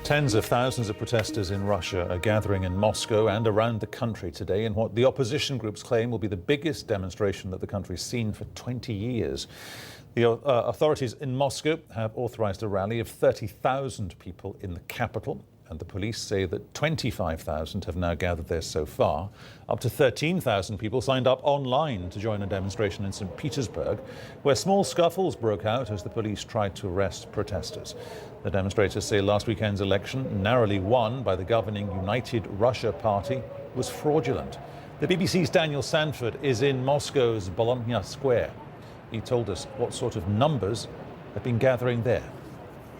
Tens of thousands of protesters in Russia are gathering in Moscow and around the country today in what the opposition groups claim will be the biggest demonstration that the country's seen for 20 years. The authorities in Moscow have authorized a rally of 30,000 people in the capital, and the police say that 25,000 have now gathered there so far. Up to 13,000 people signed up online to join a demonstration in St. Petersburg, where small scuffles broke out as the police tried to arrest protesters. The demonstrators say last weekend's election, narrowly won by the governing United Russia Party, was fraudulent. The BBC's Daniel Sanford is in Moscow's Bolotnaya Square. He told us what sort of numbers have been gathering there.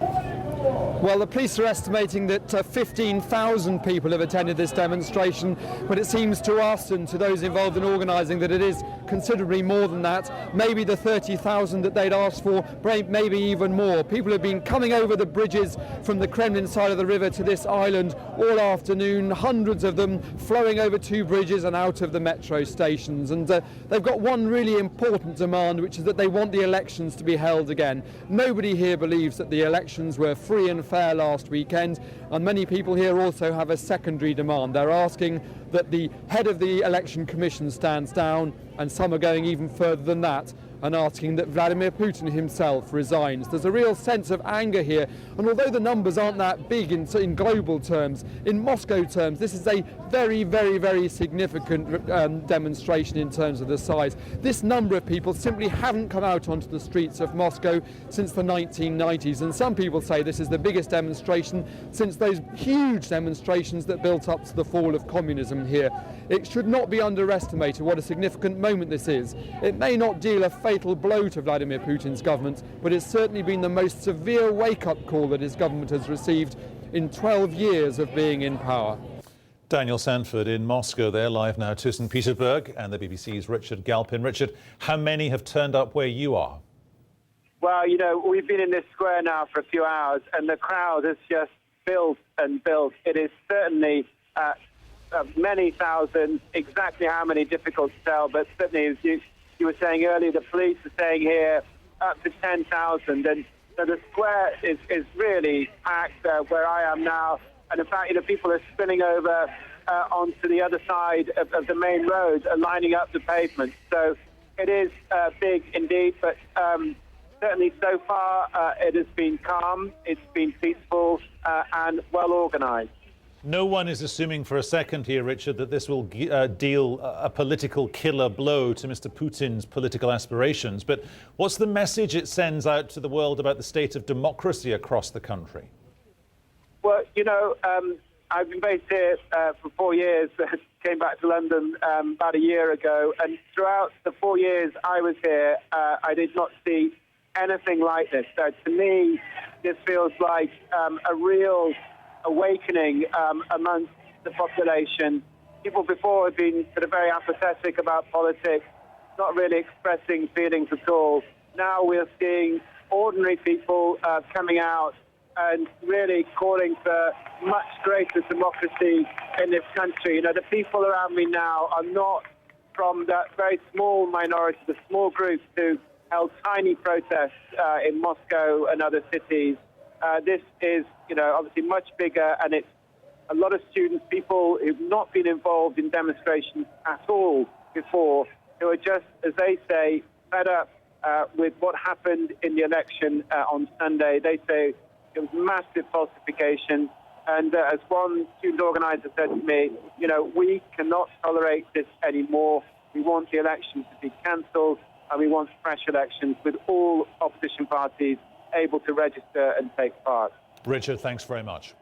Well, the police are estimating that 15,000 people have attended this demonstration, but it seems to us and to those involved in organising that it is considerably more than that. Maybe the 30,000 that they'd asked for, maybe even more. People have been coming over the bridges from the Kremlin side of the river to this island all afternoon, hundreds of them flowing over two bridges and out of the metro stations. And they've got one really important demand, which is that they want the elections to be held again. Nobody here believes that the elections were free and fair last weekend, and many people here also have a secondary demand. They're asking that the head of the election commission stands down, and some are going even further than that and asking that Vladimir Putin himself resigns. There's a real sense of anger here, and although the numbers aren't that big in global terms, in Moscow terms, this is a very, very, very significant demonstration in terms of the size. This number of people simply haven't come out onto the streets of Moscow since the 1990s, and some people say this is the biggest demonstration since those huge demonstrations that built up to the fall of communism here. It should not be underestimated what a significant moment this is. It may not deal a fatal blow to Vladimir Putin's government, but it's certainly been the most severe wake-up call that his government has received in 12 years of being in power. Daniel Sanford in Moscow there, live now to St. Petersburg, and the BBC's Richard Galpin. Richard, how many have turned up where you are? Well, you know, we've been in this square now for a few hours, and the crowd has just built and built. It is certainly many thousands, exactly how many, difficult to tell, but certainly, as you were saying earlier, the police are saying here up to 10,000, and so the square is really packed where I am now, and in fact, you know, people are spilling over onto the other side of the main road, lining up the pavement. So it is big indeed, but certainly so far it has been calm, it's been peaceful and well organised. No one is assuming for a second here, Richard, that this will deal a political killer blow to Mr. Putin's political aspirations. But what's the message it sends out to the world about the state of democracy across the country? Well, you know, I've been based here for 4 years, came back to London about a year ago, and throughout the 4 years I was here, I did not see anything like this. To me, this feels like a real awakening amongst the population. People before had been sort of very apathetic about politics, not really expressing feelings at all. Now we're seeing ordinary people coming out and really calling for much greater democracy in this country. You know, the people around me now are not from that very small minority, the small groups who held tiny protests in Moscow and other cities. This is, you know, obviously much bigger, and it's a lot of students, people who've not been involved in demonstrations at all before, who are just, as they say, fed up with what happened in the election on Sunday. They say it was massive falsification, and as one student organizer said to me, you know, we cannot tolerate this anymore. We want the elections to be cancelled, and we want fresh elections with all opposition parties able to register and take part. Richard, thanks very much.